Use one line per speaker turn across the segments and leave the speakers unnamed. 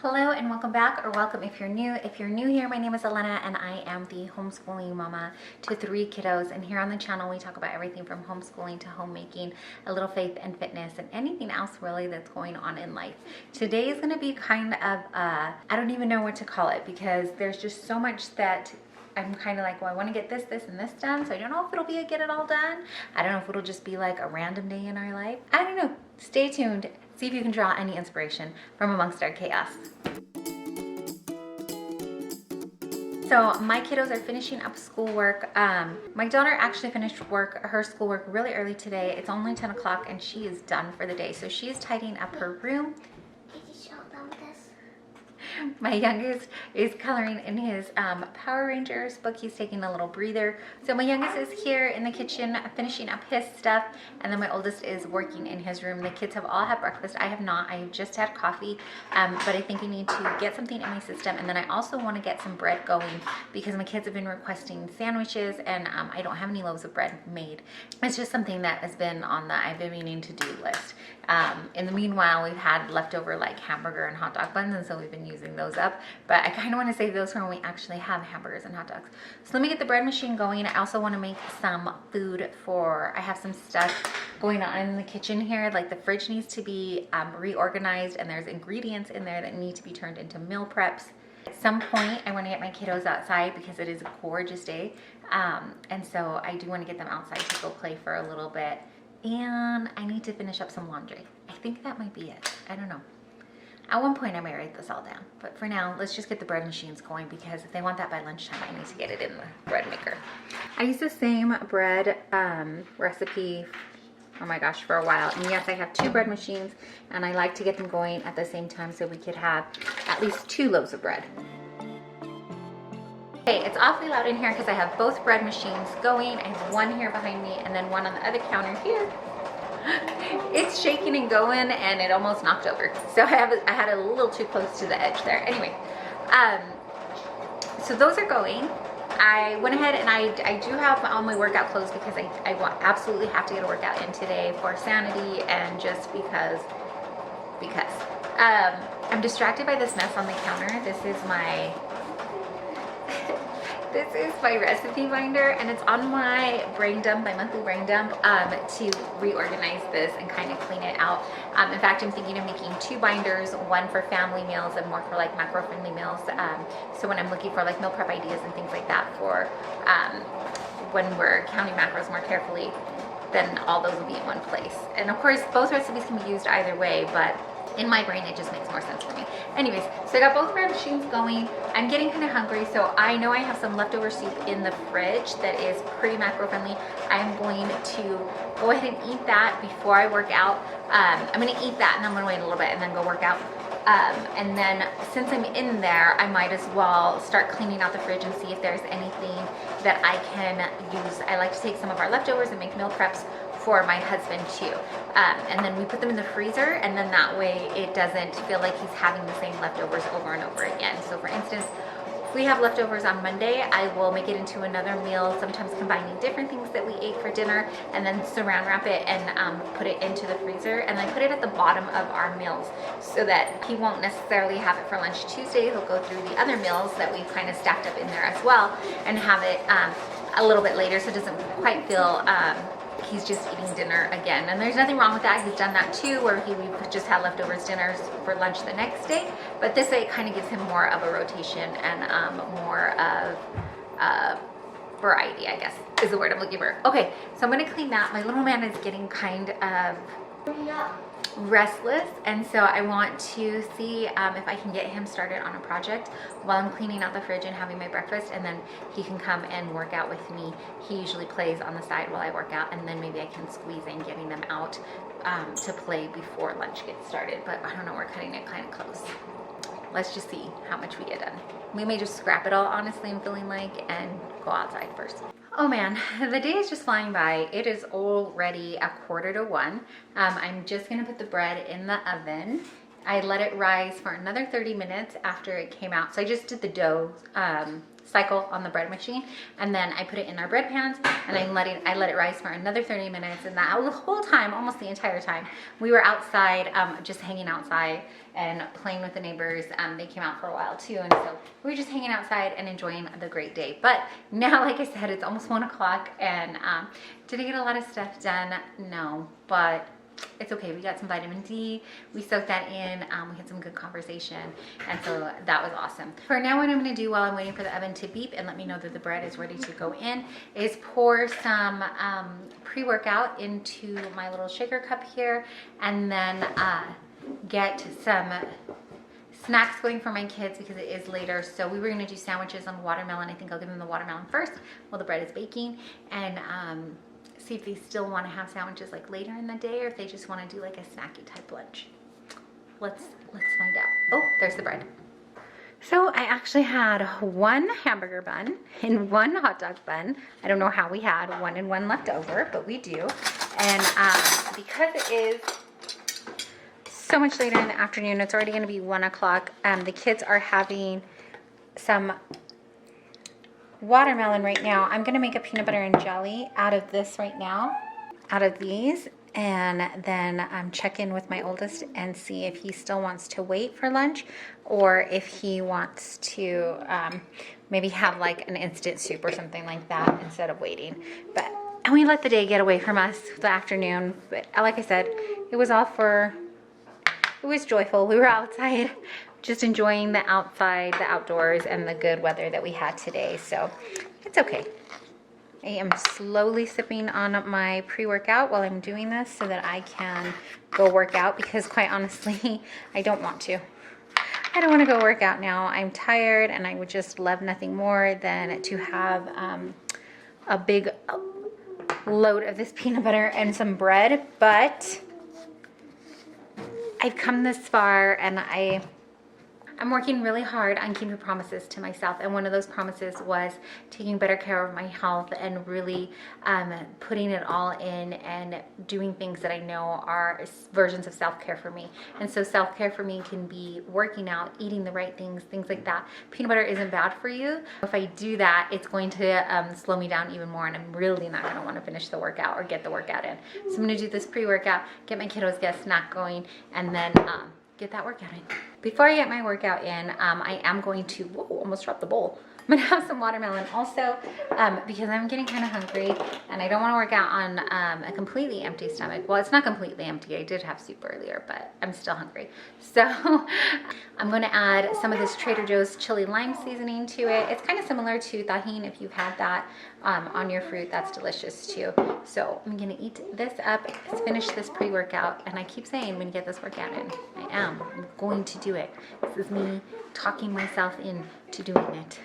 Hello and welcome back, or welcome if you're new. If you're new here, my name is Elena and I am the homeschooling mama to 3 kiddos. And here on the channel, we talk about everything from homeschooling to homemaking, a little faith and fitness, and anything else really that's going on in life. Today is going to be kind of, I don't even know what to call it because there's just so much that I'm kind of like, well, I want to get this, and this done. So I don't know if it'll be a get it all done. I don't know if it'll just be like a random day in our life. I don't know. Stay tuned. See if you can draw any inspiration from amongst our chaos. So my kiddos are finishing up schoolwork. My daughter actually finished her schoolwork really early today. It's only 10 o'clock and she is done for the day. So she is tidying up her room.
Did you show them this?
My youngest is coloring in his Power Rangers book. He's taking a little breather. So my youngest is here in the kitchen finishing up his stuff, and then my oldest is working in his room. The kids have all had breakfast. I have not. I just had coffee, but I think I need to get something in my system, and then I also want to get some bread going because my kids have been requesting sandwiches, and I don't have any loaves of bread made. It's just something that has been on the I've been meaning to do list. In the meanwhile, we've had leftover like hamburger and hot dog buns, and so we've been using those up, but I kind of want to save those for when we actually have hamburgers and hot dogs. So let me get the bread machine going. I also want to make some food I have some stuff going on in the kitchen here. Like the fridge needs to be reorganized, and there's ingredients in there that need to be turned into meal preps. At some point, I want to get my kiddos outside because it is a gorgeous day, and so I do want to get them outside to go play for a little bit, and I need to finish up some laundry. I think that might be it. I don't know. At one point I may write this all down, but for now, let's just get the bread machines going because if they want that by lunchtime, I need to get it in the bread maker. I used the same bread recipe, oh my gosh, for a while. And yes, I have 2 bread machines, and I like to get them going at the same time so we could have at least 2 loaves of bread. Okay, it's awfully loud in here because I have both bread machines going. I have one here behind me and then one on the other counter here. It's shaking and going, and it almost knocked over. So I had a little too close to the edge there. Anyway, so those are going. I went ahead and I do have all my workout clothes because I absolutely have to get a workout in today for sanity and just because. I'm distracted by this mess on the counter. This is my recipe binder, and it's on my brain dump, my monthly brain dump, to reorganize this and kind of clean it out. In fact, I'm thinking of making 2 binders, one for family meals and more for like macro-friendly meals. So when I'm looking for like meal prep ideas and things like that for when we're counting macros more carefully, then all those will be in one place. And of course, both recipes can be used either way, but in my brain, it just makes more sense for me. Anyways, so I got both bread machines going. I'm getting kind of hungry, so I know I have some leftover soup in the fridge that is pretty macro-friendly. I'm going to go ahead and eat that before I work out. I'm gonna eat that, and I'm gonna wait a little bit and then go work out. And then since I'm in there, I might as well start cleaning out the fridge and see if there's anything that I can use. I like to take some of our leftovers and make meal preps for my husband too. And then we put them in the freezer, and then that way it doesn't feel like he's having the same leftovers over and over again. So for instance, if we have leftovers on Monday, I will make it into another meal, sometimes combining different things that we ate for dinner, and then saran wrap it and put it into the freezer, and then put it at the bottom of our meals so that he won't necessarily have it for lunch Tuesday. He'll go through the other meals that we've kind of stacked up in there as well and have it a little bit later, so it doesn't quite feel he's just eating dinner again. And there's nothing wrong with that. He's done that too, where we've just had leftovers dinners for lunch the next day. But this way it kind of gives him more of a rotation and more of variety, I guess, is the word I'm looking for. Okay, so I'm gonna clean that. My little man is getting kind of restless, and so I want to see if I can get him started on a project while I'm cleaning out the fridge and having my breakfast, and then he can come and work out with me. He usually plays on the side while I work out, and then maybe I can squeeze in getting them out to play before lunch gets started. But I don't know, we're cutting it kind of close. Let's just see how much we get done. We may just scrap it all, honestly, I'm feeling like, and go outside first. Oh man, the day is just flying by. It is already 1:45. I'm just gonna put the bread in the oven. I let it rise for another 30 minutes after it came out. So I just did the dough cycle on the bread machine, and then I put it in our bread pans, and I let it rise for another 30 minutes. And that the whole time, almost the entire time, we were outside, just hanging outside and playing with the neighbors. They came out for a while too, and so we were just hanging outside and enjoying the great day. But now, like I said, it's almost 1 o'clock, and did I get a lot of stuff done? No, but it's okay. We got some vitamin D. We soaked that in. We had some good conversation, and so that was awesome. For now, what I'm going to do while I'm waiting for the oven to beep and let me know that the bread is ready to go in is pour some pre-workout into my little shaker cup here, and then get some snacks going for my kids because it is later. So we were going to do sandwiches on watermelon. I think I'll give them the watermelon first while the bread is baking, and see if they still want to have sandwiches like later in the day, or if they just want to do like a snacky type lunch. Let's find out. Oh, there's the bread. So I actually had 1 hamburger bun and 1 hot dog bun. I don't know how we had 1 and 1 left over, but we do. And because it is so much later in the afternoon, it's already going to be 1 o'clock. The kids are having some watermelon right now. I'm gonna make a peanut butter and jelly out of this right now, out of these, and then check in with my oldest and see if he still wants to wait for lunch, or if he wants to maybe have like an instant soup or something like that instead of waiting. And we let the day get away from us, the afternoon. But like I said, it was joyful. We were outside just enjoying the outside, the outdoors, and the good weather that we had today. So it's okay. I am slowly sipping on my pre-workout while I'm doing this so that I can go work out, because quite honestly, I don't want to. I don't want to go work out now. I'm tired, and I would just love nothing more than to have a big load of this peanut butter and some bread. But I've come this far, and I'm working really hard on keeping promises to myself, and one of those promises was taking better care of my health and really putting it all in and doing things that I know are versions of self-care for me. And so self-care for me can be working out, eating the right things like that. Peanut butter isn't bad for you. If I do that, it's going to slow me down even more, and I'm really not going to want to finish the workout or get the workout in. So I'm going to do this pre-workout, get my kiddos, get a snack going, and then get that workout in. Before I get my workout in, I am going to, whoa, almost dropped the bowl. I'm gonna have some watermelon also, because I'm getting kind of hungry, and I don't want to work out on a completely empty stomach. Well, it's not completely empty. I did have soup earlier, but I'm still hungry. So I'm going to add some of this Trader Joe's chili lime seasoning to it. It's kind of similar to tahini. If you've had that on your fruit, that's delicious too. So I'm going to eat this up, finish this pre-workout, and I keep saying I'm going to get this workout in. I'm going to do it. This is me talking myself into doing it.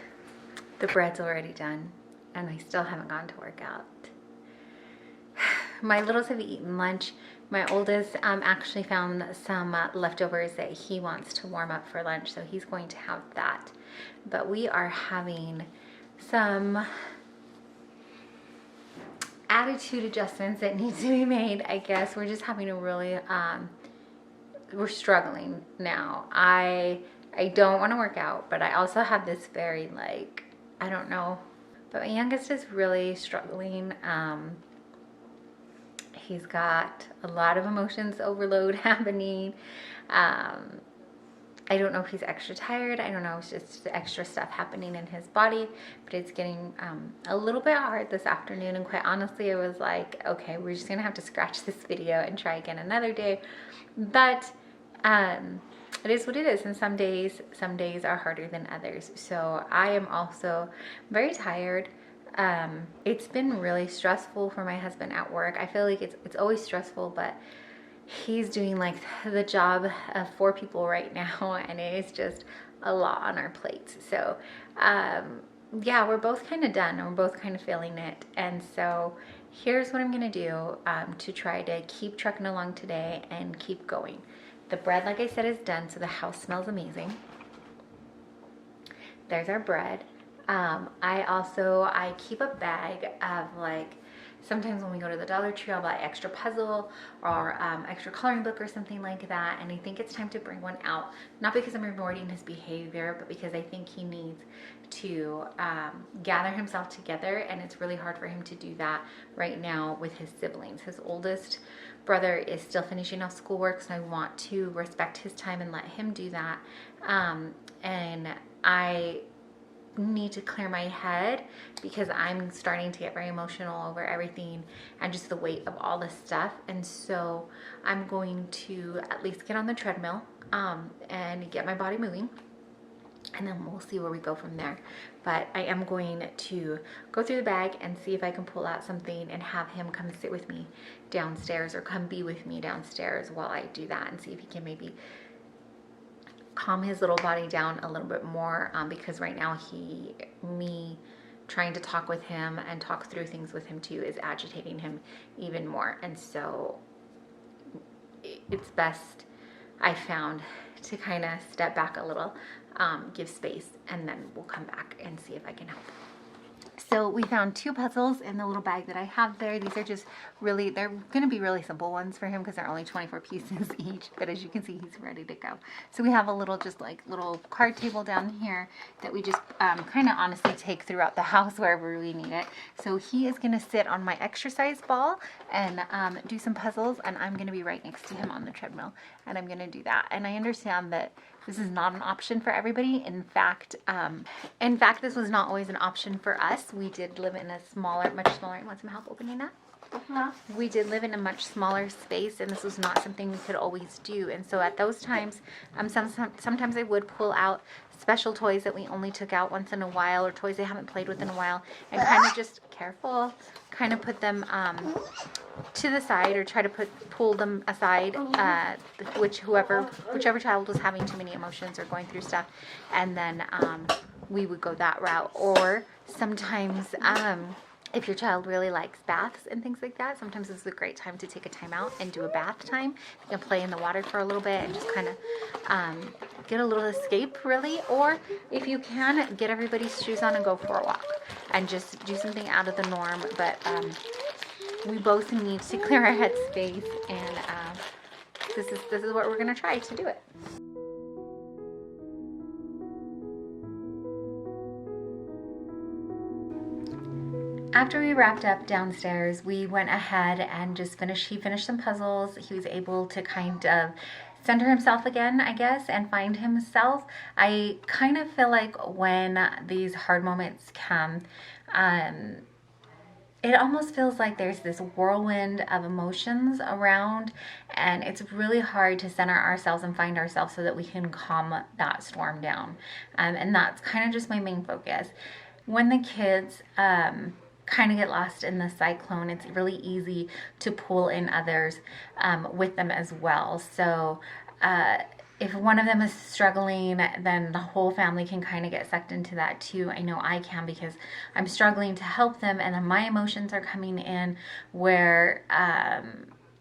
The bread's already done, and I still haven't gone to work out. My littles have eaten lunch. My oldest actually found some leftovers that he wants to warm up for lunch, so he's going to have that. But we are having some attitude adjustments that need to be made, I guess. We're just having a really, we're struggling now. I don't want to work out, but I also have this very, like, I don't know, but my youngest is really struggling. He's got a lot of emotions overload happening. I don't know if he's extra tired. I don't know, it's just extra stuff happening in his body, but it's getting a little bit hard this afternoon. And quite honestly, it was like, okay, we're just gonna have to scratch this video and try again another day. But it is what it is, and some days are harder than others. So I am also very tired. It's been really stressful for my husband at work. I feel like it's always stressful, but he's doing like the job of 4 people right now, and it is just a lot on our plates. So yeah, we're both kind of done, and we're both kind of feeling it. And so here's what I'm gonna do to try to keep trucking along today and keep going. The bread, like I said, is done, so the house smells amazing. There's our bread. I keep a bag of like Sometimes when we go to the Dollar Tree, I'll buy extra puzzle or extra coloring book or something like that. And I think it's time to bring one out, not because I'm rewarding his behavior, but because I think he needs to gather himself together. And it's really hard for him to do that right now with his siblings. His oldest brother is still finishing off schoolwork, so I want to respect his time and let him do that. And I need to clear my head because I'm starting to get very emotional over everything and just the weight of all this stuff. And so I'm going to at least get on the treadmill and get my body moving, and then we'll see where we go from there. But I am going to go through the bag and see if I can pull out something and have him come sit with me downstairs, or come be with me downstairs while I do that, and see if he can maybe calm his little body down a little bit more, because right now me trying to talk with him and talk through things with him too is agitating him even more. And so it's best, I found, to kind of step back a little, give space, and then we'll come back and see if I can help. So we found 2 puzzles in the little bag that I have there. These are just really, they're going to be really simple ones for him because they're only 24 pieces each. But as you can see, he's ready to go. So we have a little, just like little card table down here that we just kind of honestly take throughout the house wherever we need it. So he is going to sit on my exercise ball and do some puzzles, and I'm going to be right next to him on the treadmill, and I'm going to do that. And I understand that this is not an option for everybody. In fact, this was not always an option for us. We did live in a smaller, much smaller. You want some help opening that? We did live in a much smaller space, and this was not something we could always do. And so at those times, sometimes I would pull out special toys that we only took out once in a while, or toys they haven't played with in a while, and kind of just kind of put them to the side, or try to pull them aside, whichever child was having too many emotions or going through stuff, and then we would go that route. Or sometimes if your child really likes baths and things like that, sometimes this is a great time to take a time out and do a bath time. You can play in the water for a little bit and just kind of get a little escape, really. Or if you can, get everybody's shoes on and go for a walk and just do something out of the norm. But we both need to clear our head space, and this is what we're going to try to do it. After we wrapped up downstairs, we went ahead and just he finished some puzzles. He was able to kind of center himself again, I guess, and find himself. I kind of feel like when these hard moments come, it almost feels like there's this whirlwind of emotions around, and it's really hard to center ourselves and find ourselves so that we can calm that storm down. And that's kind of just my main focus. When the kids kind of get lost in the cyclone, it's really easy to pull in others with them as well. So if one of them is struggling, then the whole family can kind of get sucked into that too. I know I can, because I'm struggling to help them, and then my emotions are coming in where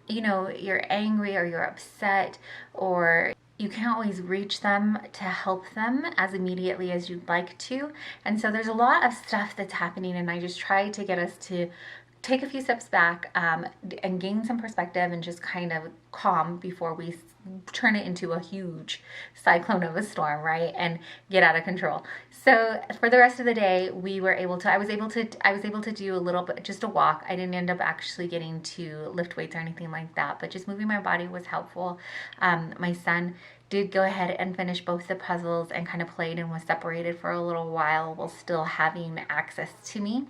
you're angry or you're upset, or you can't always reach them to help them as immediately as you'd like to. And so there's a lot of stuff that's happening, and I just try to get us to take a few steps back and gain some perspective and just kind of calm before we turn it into a huge cyclone of a storm, right? And get out of control. So for the rest of the day, I was able to do a little bit, just a walk. I didn't end up actually getting to lift weights or anything like that, but just moving my body was helpful. My son did go ahead and finish both the puzzles and kind of played and was separated for a little while still having access to me.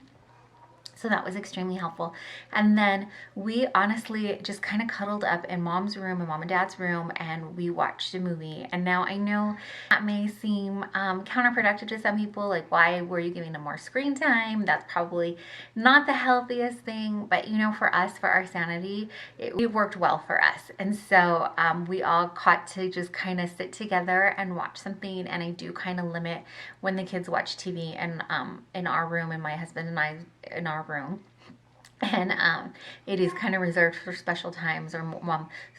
So that was extremely helpful. And then we honestly just kind of cuddled up in Mom's room and Mom and Dad's room, and we watched a movie. And now I know that may seem counterproductive to some people, like, why were you giving them more screen time? That's probably not the healthiest thing, but for us, for our sanity, it worked well for us. And so we all caught to just kind of sit together and watch something. And I do kind of limit when the kids watch TV in our room, and my husband and I in our room. And it is kind of reserved for special times or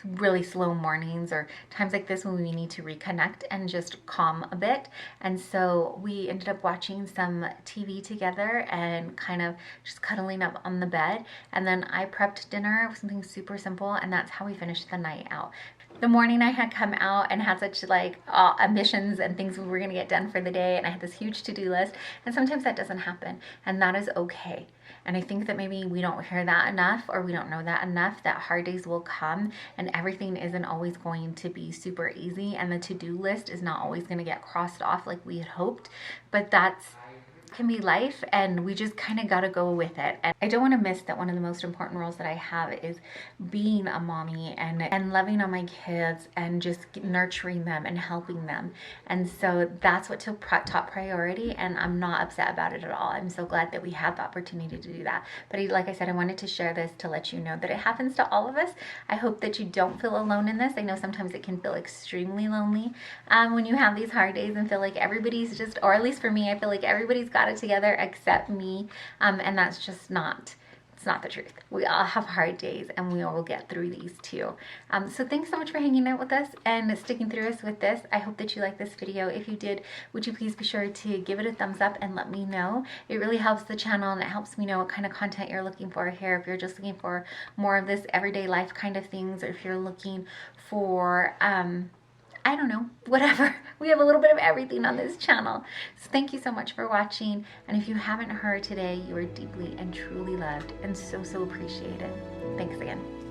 really slow mornings or times like this when we need to reconnect and just calm a bit. And so we ended up watching some TV together and kind of just cuddling up on the bed. And then I prepped dinner with something super simple, and that's how we finished the night out. The morning I had come out and had such like ambitions and things we were going to get done for the day, and I had this huge to-do list, and sometimes that doesn't happen, and that is okay. And I think that maybe we don't hear that enough, or we don't know that enough, that hard days will come and everything isn't always going to be super easy, and the to-do list is not always going to get crossed off like we had hoped. But that's can be life, and we just kind of got to go with it. And I don't want to miss that one of the most important roles that I have is being a mommy and loving on my kids and just nurturing them and helping them. And so that's what took top priority, and I'm not upset about it at all. I'm so glad that we have the opportunity to do that. But like I said, I wanted to share this to let you know that it happens to all of us. I hope that you don't feel alone in this. I know sometimes it can feel extremely lonely when you have these hard days and feel like everybody's just, or at least for me, I feel like everybody's got it together except me, and that's just not, it's not the truth. We all have hard days, and we all will get through these too. So thanks so much for hanging out with us and sticking through us with this. I hope that you liked this video. If you did, would you please be sure to give it a thumbs up and let me know. It really helps the channel, and it helps me know what kind of content you're looking for here. If you're just looking for more of this everyday life kind of things, or if you're looking for I don't know, whatever. We have a little bit of everything on this channel. So thank you so much for watching. And if you haven't heard today, you are deeply and truly loved and so, so appreciated. Thanks again.